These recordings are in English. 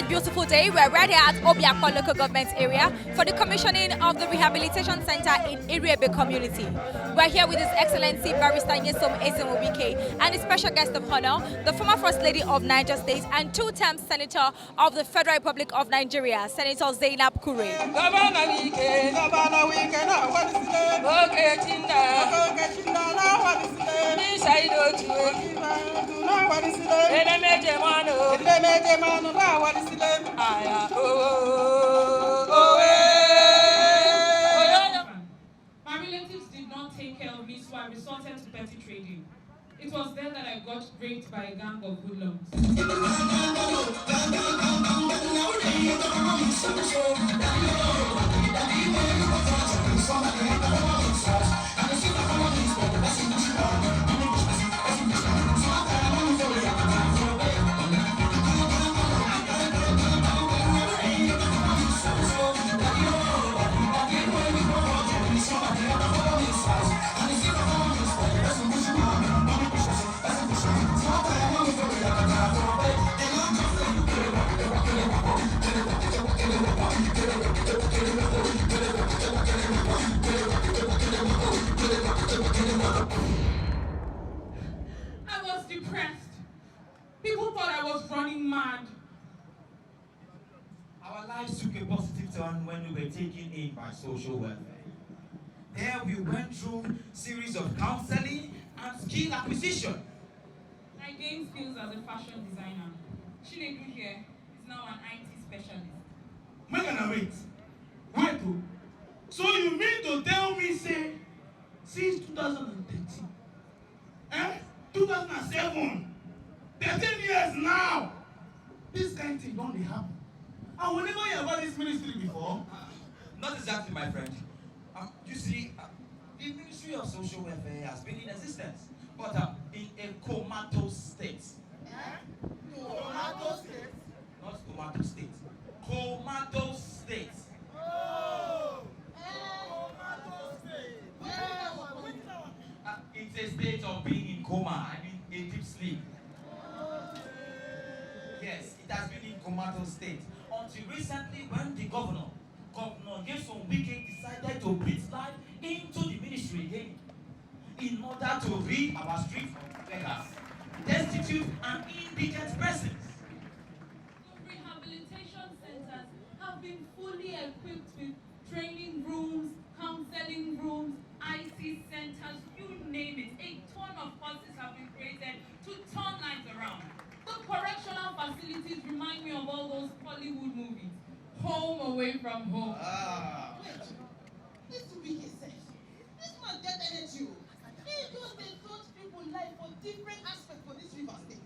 Beautiful day. We're right here at Obiakwa local government area for the commissioning of the Rehabilitation Center in Iriebe community. We're here with His Excellency Barrister Nyesom Ezenwobike and a special guest of honor, the former First Lady of Niger State and two-term Senator of the Federal Republic of Nigeria, Senator Zainab Kure. My relatives did not take care of me, so I resorted to petty trading. It was then that I got raped by a gang of hoodlums. I was depressed. People thought I was running mad. Our lives took a positive turn when we were taken in by social welfare. There we went through a series of counseling and skill acquisition. I gained skills as a fashion designer. Chinedu here is now an IT specialist. Megana, wait. Oh. So you mean to tell me, say, since 2013, 2007, 13 years now, this kind of thing don't happen. And we never hear about this ministry before. Not exactly, my friend. You see, the Ministry of Social Welfare has been in existence, but in a comatose state. Comatose state? Not comatose state. Comatose state. Oh! Comatose state. It's a state of being in coma, a deep sleep. Yes, it has been in comatose state. Until recently when the Governor Nyesom Wike decided to breathe life into the ministry again in order to rid our street beggars, destitute and indigent persons. The rehabilitation centers have been fully equipped with training rooms, counseling rooms, IC centers, you name it. A ton of courses have been created to turn lives around. The correctional facilities remind me of all those Hollywood movies. Home away from home. This week is safe. This man get energy. He just dey touch people life for different aspects for this river state.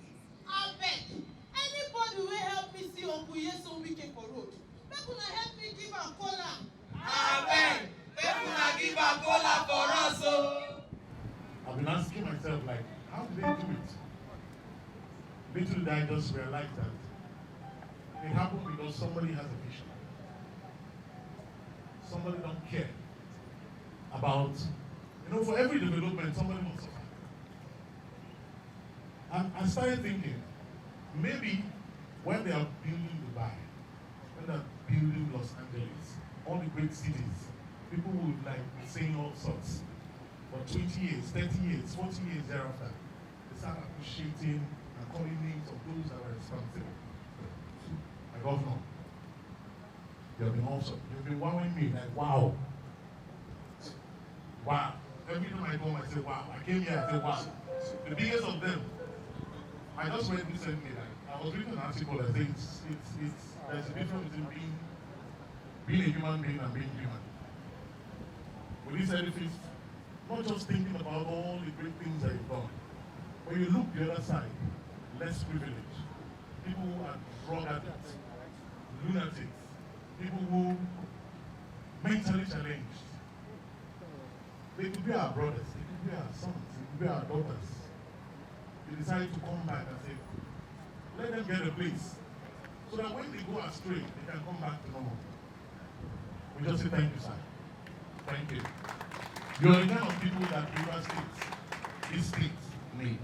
I beg, anybody will help me see Uncle Nyesom Wike for road. Make una help me give am cola. I beg, make una give a cola for us. I've been asking myself, like, how do they do it? Little did I just realize that it happened because somebody has a vision. Somebody don't care about, for every development, somebody must suffer. And I started thinking, maybe when they are building Dubai, when they are building Los Angeles, all the great cities, people would like be saying all sorts. For 20 years, 30 years, 40 years thereafter, they start appreciating and calling names of those that were responsible. My governor, you have been awesome. You've been wowing me, like, wow. Wow. Every time I go home, I say, wow. I came here, I say, wow. The biggest of them, I just read recently, like, I was reading an article that says there's a difference between being a human being and being human. With this edifice, not just thinking about all the great things that you've done. When you look the other side, less privileged, people who are drug addicts, lunatics, people who mentally challenged. They could be our brothers, they could be our sons, they could be our daughters. They decide to come back and say, let them get a place, so that when they go astray, they can come back to normal. We just say thank you, sir. Thank you. You're the kind of people that Rivers State, this state, need.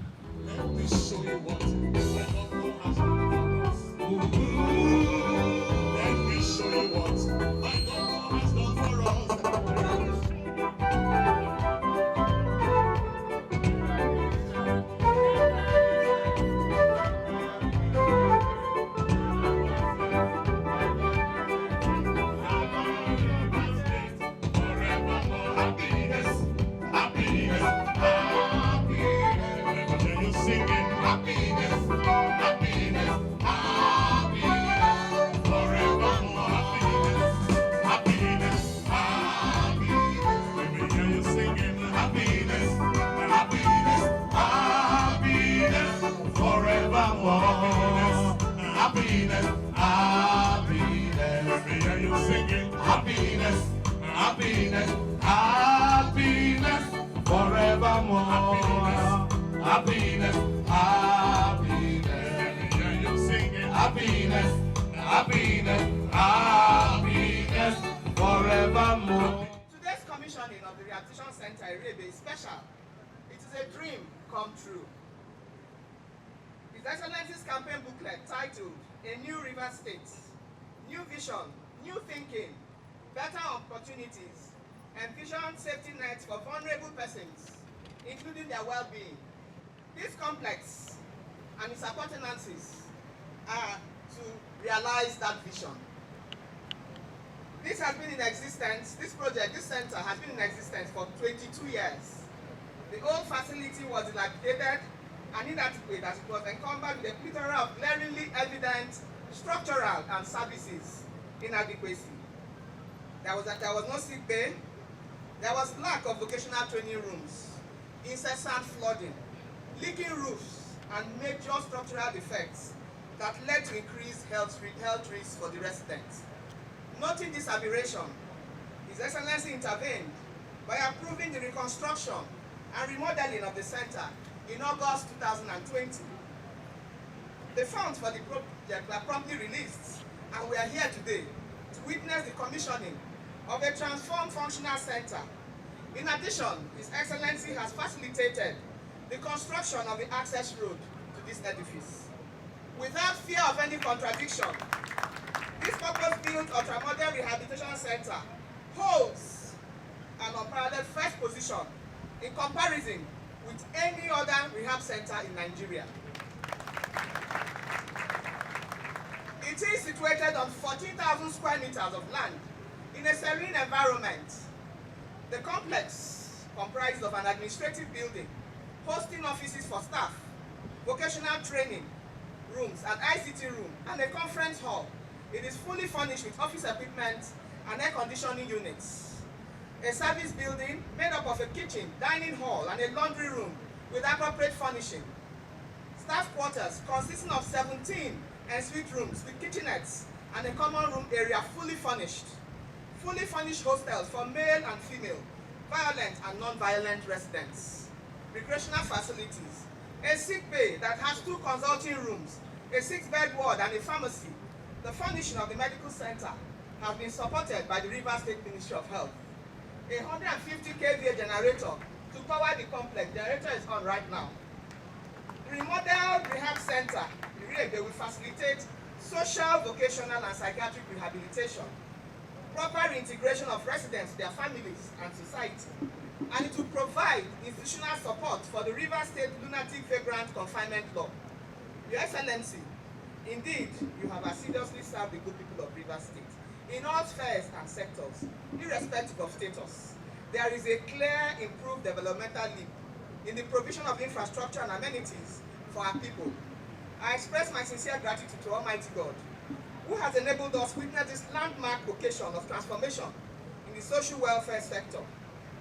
Let me show you what my governor has done for us. Let me show you what my governor has done for us. Today's commissioning of the Rehabilitation Center Iriebe is special. It is a dream come true. His Excellency's campaign booklet titled A New River State, New Vision, New Thinking, Better Opportunities, Envision Safety Nets for Vulnerable Persons, including their well-being. This complex and its appurtenances are to realize that vision. This has been in existence, this center has been in existence for 22 years. The old facility was dilapidated and inadequate as it was encumbered with a plethora of glaringly evident structural and services inadequacy. There was no sick bay, there was lack of vocational training rooms, incessant flooding, leaking roofs, and major structural defects that led to increased health risks for the residents. Noting this aberration, His Excellency intervened by approving the reconstruction and remodeling of the center in August 2020. The funds for the project were promptly released, and we are here today to witness the commissioning of a transformed functional center. In addition, His Excellency has facilitated the construction of the access road to this edifice. Without fear of any contradiction, this purpose-built ultra-modern rehabilitation center holds an unparalleled first position in comparison with any other rehab center in Nigeria. It is situated on 14,000 square meters of land in a serene environment. The complex comprises of an administrative building, hosting offices for staff, vocational training rooms, an ICT room, and a conference hall. It is fully furnished with office equipment and air conditioning units. A service building made up of a kitchen, dining hall, and a laundry room with appropriate furnishing. Staff quarters consisting of 17 en-suite rooms with kitchenettes and a common room area fully furnished. Fully furnished hostels for male and female, violent and non-violent residents. Recreational facilities. A sick bay that has 2 consulting rooms, a 6-bed ward, and a pharmacy. The furnishing of the medical center has been supported by the Rivers State Ministry of Health. A 150 kVA generator to power the complex. The generator is on right now. The remodeled rehab center, Iriebe, will facilitate social, vocational, and psychiatric rehabilitation, proper reintegration of residents, their families, and society, and it will provide institutional support for the Rivers State Lunatic Vagrant Confinement Law. Your Excellency, indeed, you have assiduously served the good people of Rivers State in all spheres and sectors, irrespective of status. There is a clear improved developmental leap in the provision of infrastructure and amenities for our people. I express my sincere gratitude to Almighty God, who has enabled us to witness this landmark occasion of transformation in the social welfare sector.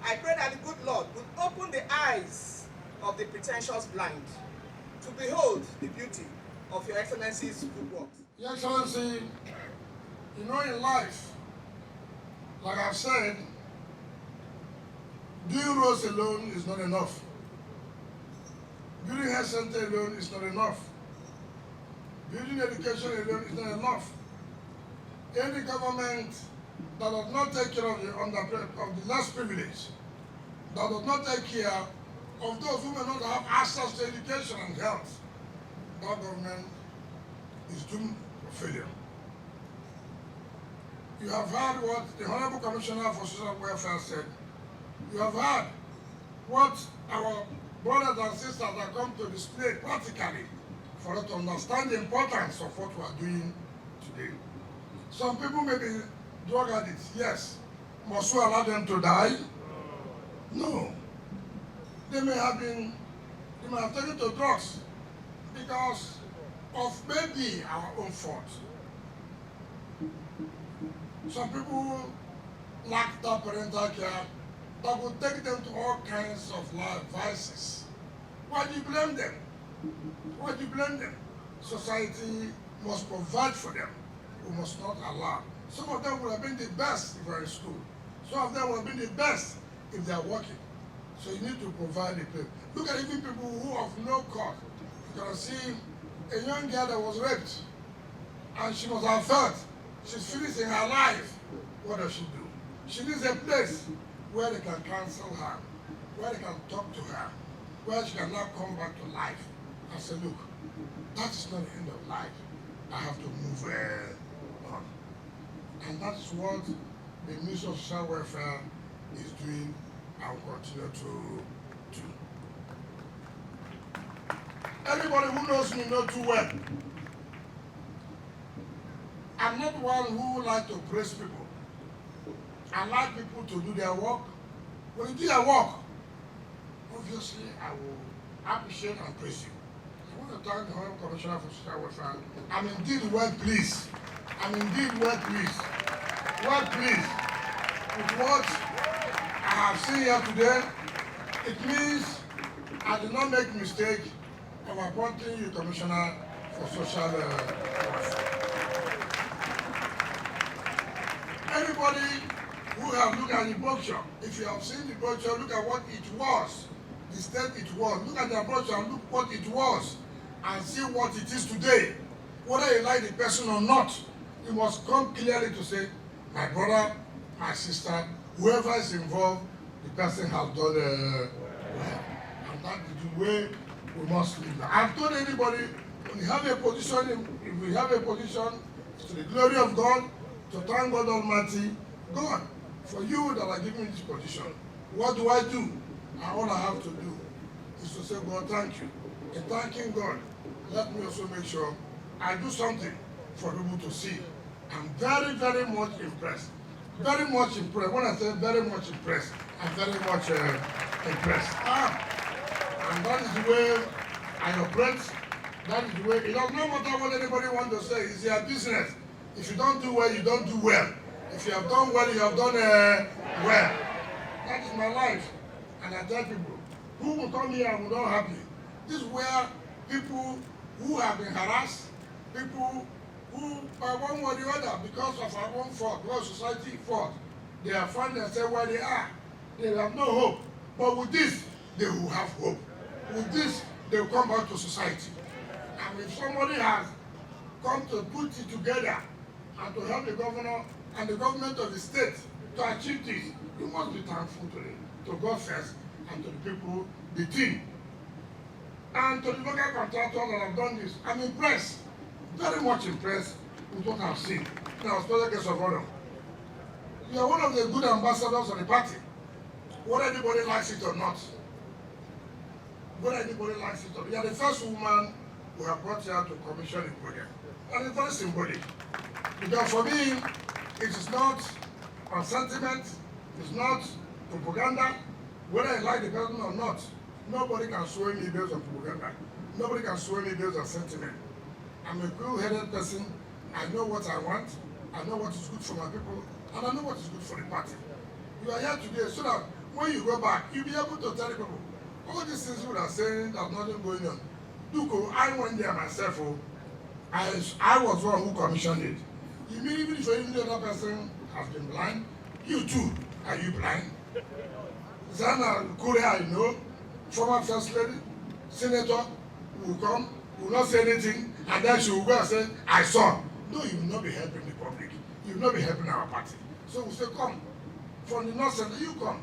I pray that the good Lord will open the eyes of the pretentious blind to behold the beauty of Your Excellency's good works. Your Excellency, you know, in life, like I've said, doing roads alone is not enough. Building health center alone is not enough. Building education alone is not enough. Any government that does not take care of the less privileged, that does not take care of those who may not have access to education and health, that government is doomed for failure. You have heard what the Honorable Commissioner for Social Welfare said. You have heard what our brothers and sisters have come to display practically for us to understand the importance of what we are doing today. Some people may be drug addicts, yes. Must we allow them to die? No. They may have taken to drugs because of maybe our own fault. Some people lack that parental care that would take them to all kinds of life vices. Why do you blame them? Why do you blame them? Society must provide for them. We must not allow. Some of them would have been the best if they are in school. Some of them would have been the best if they are working. So you need to provide a place. Look at even people who have no cause. You can see a young girl that was raped, and she must have felt she's finished in her life. What does she do? She needs a place where they can counsel her, where they can talk to her, where she can now come back to life and say, look, that is not the end of life. I have to move on. And that's what the Ministry of Social Welfare is doing and will continue to do. Anybody who knows me knows too well. I'm not one who like to praise people. I like people to do their work. When you do your work, obviously I will appreciate and praise you. I want to thank the Honorable Commissioner for Social Welfare. I'm indeed well pleased. I'm indeed well pleased. Well pleased with what I have seen here today. It means I did not make mistake of appointing you Commissioner for Social Welfare. Anybody who have looked at the brochure, if you have seen the brochure, look at what it was, the state it was. Look at the brochure and look what it was and see what it is today. Whether you like the person or not, you must come clearly to say, my brother, my sister, whoever is involved, the person has done well. And that is the way we must live. I've told anybody, when you have a position, if we have a position, to the glory of God, to thank God Almighty, God, for you that are giving me this position, what do I do? And all I have to do is to say, God, thank you. In thanking God, let me also make sure I do something for people to see. I'm very, very much impressed. Very much impressed. When I say very much impressed, I'm very much impressed. And that is the way I operate. That is the way. It does not matter what anybody wants to say. It's their business. If you don't do well, you don't do well. If you have done well, you have done well. That is my life. And I tell people, who will come here and will not happy? This is where people who have been harassed, people who, by one way or the other, because of our own fault, because society fault, they have found themselves where they are. They have no hope. But with this, they will have hope. With this, they will come back to society. And if somebody has come to put it together and to help the governor and the government of the state to achieve this, you must be thankful to God first and to the people, the team. And to the local contractors that have done this, I'm impressed, very much impressed with what I've seen. Now, special case of honor. You are one of the good ambassadors of the party, whether anybody likes it or not. Whether anybody likes it or not. You are the first woman who have brought here to commission a project. And it's very symbolic. Because for me, it is not on sentiment, it's not propaganda. Whether I like the person or not, nobody can sway me based on propaganda. Nobody can sway me based on sentiment. I'm a cool-headed person. I know what I want. I know what is good for my people. And I know what is good for the party. You are here today so that when you go back, you'll be able to tell people, all these things we are saying, there's nothing going on. Look, I went there myself. I was one who commissioned it. You mean even if any other person has been blind, you too, are you blind? Zana Korea, you know, former first lady, senator, will come, will not say anything, and then she will go and say, I saw. No, you will not be helping the public. You will not be helping our party. So we say, come. From the North Center, you come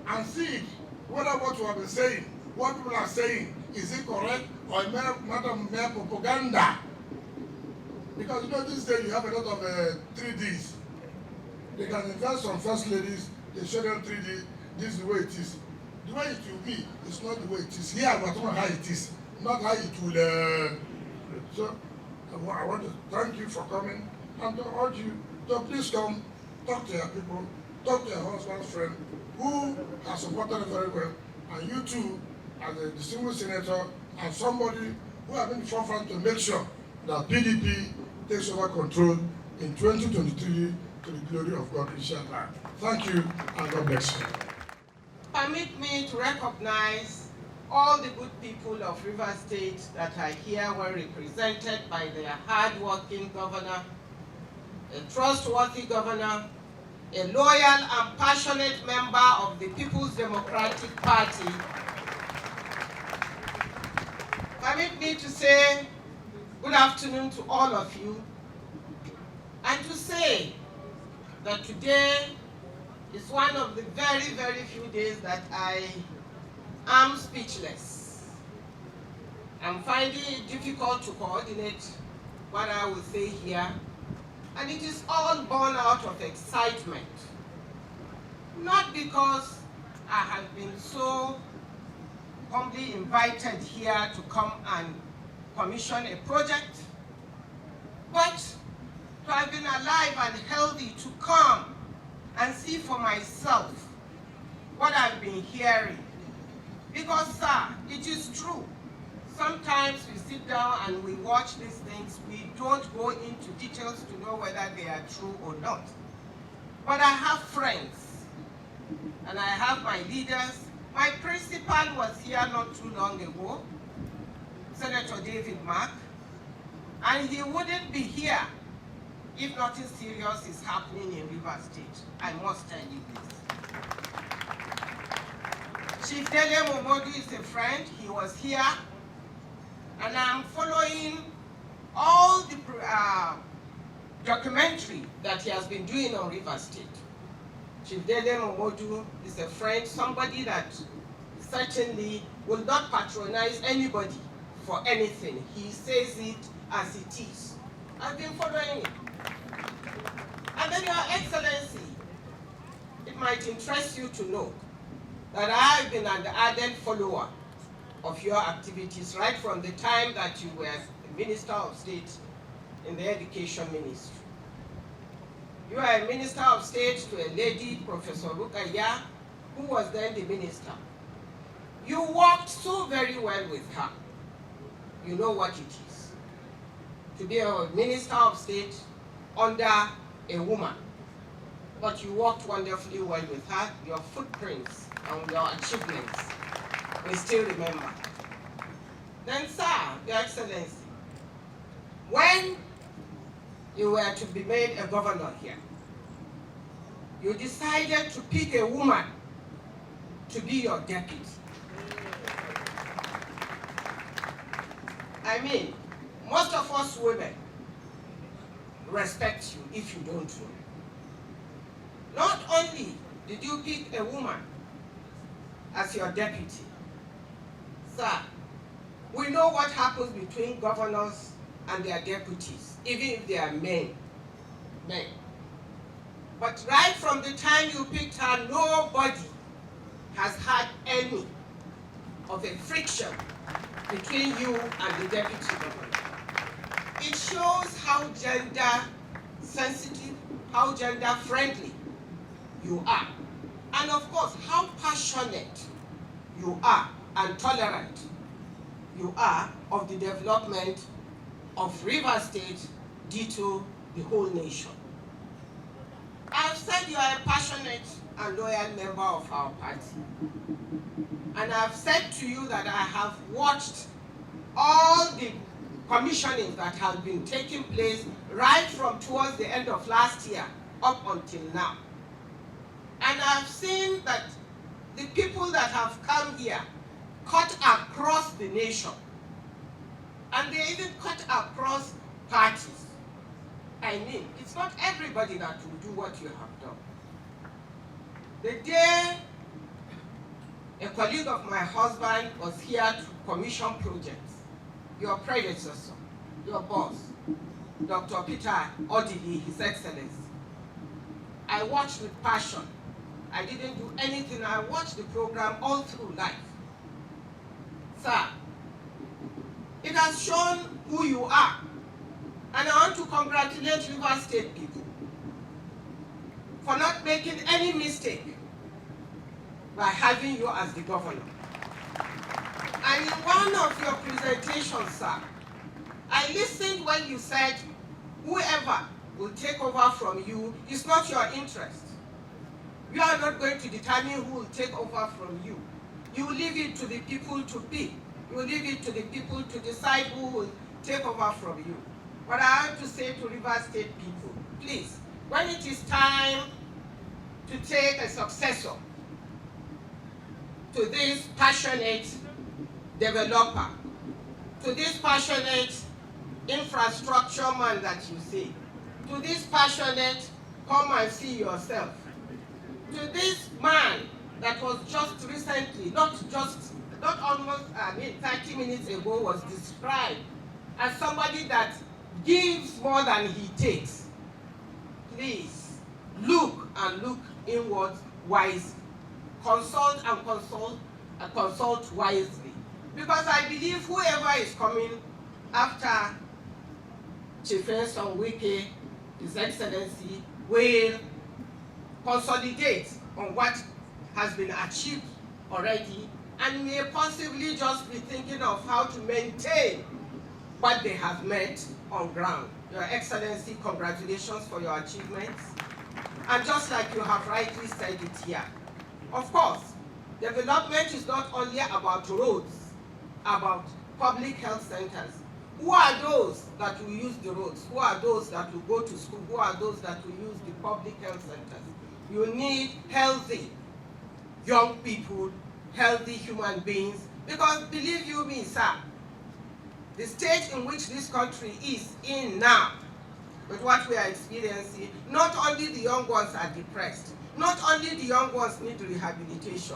and see whether what you have been saying, what people are saying, is it correct or a mere propaganda? Because you know, these days you have a lot of 3Ds. They can invest on first ladies, they show them 3D, this is the way it is. The way it will be, it's not the way it is. Here, we're talking about how it is, not how it will. So, I want to thank you for coming and to urge you to please come, talk to your people, talk to your husband's friend who has supported it very well, and you too, as a distinguished senator and somebody who has been forefront to make sure that PDP takes over control in 2023 to the glory of God, inshallah. Thank you, and God bless you. Permit me to recognize all the good people of Rivers State that are here well represented by their hard-working governor, a trustworthy governor, a loyal and passionate member of the People's Democratic Party. Permit me to say good afternoon to all of you, and to say that today is one of the very, very few days that I am speechless. I'm finding it difficult to coordinate what I will say here, and it is all born out of excitement. Not because I have been so humbly invited here to come and commission a project, but to have been alive and healthy to come and see for myself what I've been hearing. Because, sir, it is true. Sometimes we sit down and we watch these things, we don't go into details to know whether they are true or not. But I have friends, and I have my leaders. My principal was here not too long ago, Senator David Mark, and he wouldn't be here if nothing serious is happening in Rivers State. I must tell you this. Chief Dele Momodu is a friend. He was here, and I'm following all the documentary that he has been doing on Rivers State. Chief Dele Momodu is a friend, somebody that certainly will not patronize anybody for anything. He says it as it is. I've been following it. And then, Your Excellency, it might interest you to know that I've been an ardent follower of your activities right from the time that you were Minister of State in the Education Ministry. You are a Minister of State to a lady, Professor Rukaya, who was then the minister. You worked so very well with her. You know what it is to be a Minister of State under a woman. But you worked wonderfully well with her. Your footprints and your achievements we still remember. Then, sir, Your Excellency, when you were to be made a governor here, you decided to pick a woman to be your deputy. I mean, most of us women respect you if you don't know. Not only did you pick a woman as your deputy, sir, we know what happens between governors and their deputies, even if they are men. But right from the time you picked her, nobody has had any of a friction between you and the deputy governor. It shows how gender sensitive, how gender friendly you are. And of course, how passionate you are and tolerant you are of the development of Rivers State, ditto the whole nation. I've said you are a passionate and loyal member of our party. And I've said to you that I have watched all the commissioning that has been taking place right from towards the end of last year up until now. And I've seen that the people that have come here cut across the nation, and they even cut across parties. I mean, it's not everybody that will do what you have done. The day a colleague of my husband was here to commission projects, your predecessor, your boss, Dr. Peter Odili, His Excellency, I watched with passion. I didn't do anything. I watched the program all through life. Sir, it has shown who you are. And I want to congratulate Rivers State people for not making any mistake by having you as the governor. And in one of your presentations, sir, I listened when you said whoever will take over from you is not your interest. You are not going to determine who will take over from you. You leave it to the people to pick. You leave it to the people to decide who will take over from you. But I want to say to Rivers State people, please, when it is time to take a successor to this passionate developer, to this passionate infrastructure man that you see, to this passionate come and see yourself, to this man that was just recently, not almost, 30 minutes ago, was described as somebody that gives more than he takes. Please, look and look inwards wisely. Consult and consult wisely. Because I believe whoever is coming after Chief Enson Wike, His Excellency, will consolidate on what has been achieved already and may possibly just be thinking of how to maintain what they have met on ground. Your Excellency, congratulations for your achievements. And just like you have rightly said it here, of course, development is not only about roads, about public health centers. Who are those that will use the roads? Who are those that will go to school? Who are those that will use the public health centers? You need healthy young people, healthy human beings, because believe you me, sir, the state in which this country is in now, with what we are experiencing, not only the young ones are depressed, not only the young ones need rehabilitation,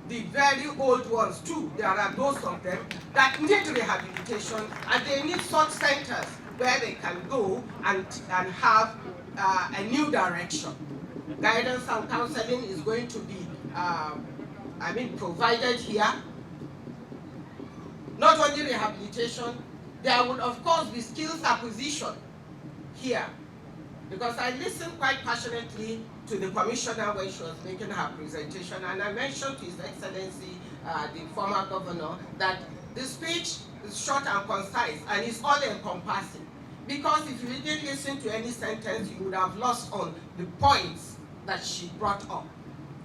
the very old ones too, there are those of them that need rehabilitation, and they need such centers where they can go and have a new direction. Guidance and counseling is going to be provided here. Not only rehabilitation, there would of course be skills acquisition here. Because I listened quite passionately to the commissioner when she was making her presentation, and I mentioned to His Excellency, the former governor, that the speech is short and concise and it's all encompassing. Because if you didn't listen to any sentence, you would have lost on the points that she brought up.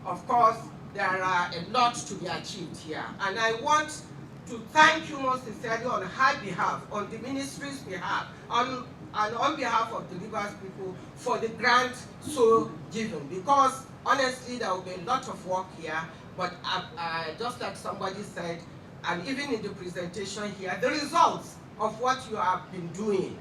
Of course, there are a lot to be achieved here, and I want to thank you most sincerely on her behalf, on the ministry's behalf, and on behalf of the Rivers people for the grant so given. Because honestly, there will be a lot of work here, but just like somebody said, and even in the presentation here, the results of what you have been doing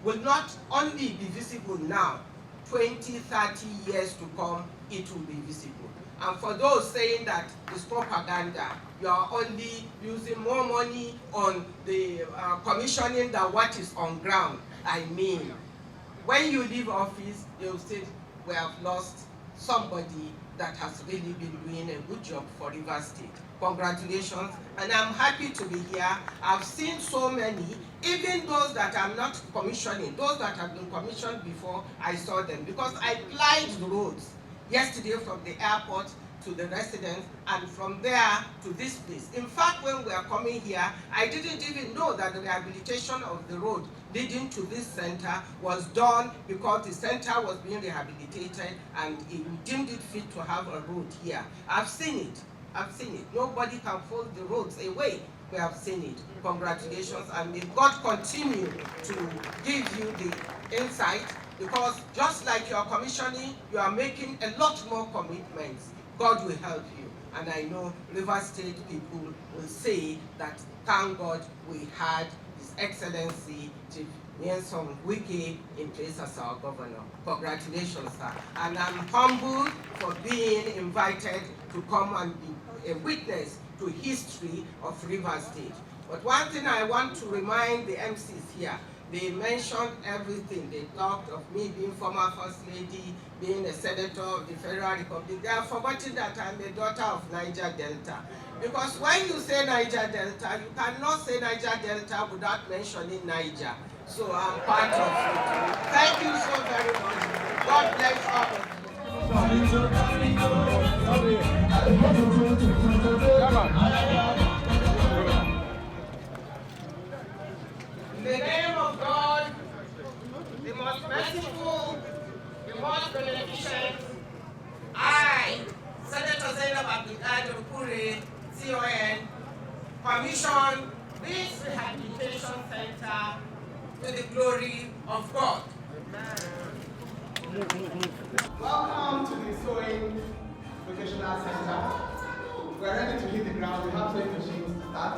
will not only be visible now, 20, 30 years to come, it will be visible. And for those saying that it's propaganda, you are only using more money on the commissioning than what is on ground. I mean, when you leave office, they'll say, we have lost somebody that has really been doing a good job for Rivers State. Congratulations, and I'm happy to be here. I've seen so many, even those that I'm not commissioning, those that have been commissioned before, I saw them, because I plied the roads yesterday from the airport to the residence, and from there to this place. In fact, when we are coming here, I didn't even know that the rehabilitation of the road leading to this center was done because the center was being rehabilitated and it deemed it fit to have a road here. I've seen it. Nobody can fold the roads away. we have seen it. Congratulations, and may God continue to give you the insight, because just like you are commissioning, you are making a lot more commitments. God will help you. And I know River State people will say that, thank God we had His Excellency Chief Nyesom Wike in place as our governor. Congratulations, sir. And I'm humbled for being invited to come and be a witness to history of River State. But one thing I want to remind the MCs here, they mentioned everything. They talked of me being former First Lady, being a senator of the Federal Republic. They have forgotten that I'm a daughter of Niger Delta. Because when you say Niger Delta, you cannot say Niger Delta without mentioning Niger. So I'm part of it. Thank you so very much. God bless all of you. In the name of God, the most merciful, the most beneficent, I, Senator Zainab Abdulkadir Kure, CON, commission this rehabilitation center to the glory of God. Welcome to the Sewing Vocational Center. We're ready to hit the ground. We have sewing machines to start.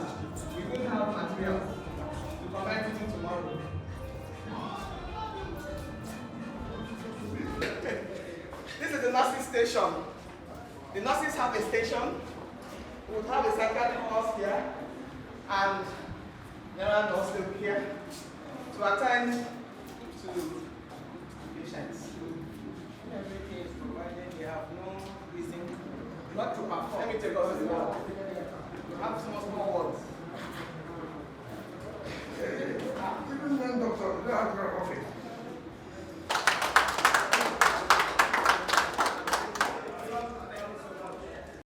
We will have materials to commence it tomorrow. This is the nursing station. The nurses have a station. We will have a psychiatric nurse here and general nurse will be here to attend to patients. Every case provided they have no reason not to perform. Let me take us to the ward. We have some small wards. Even then, doctor, they have okay.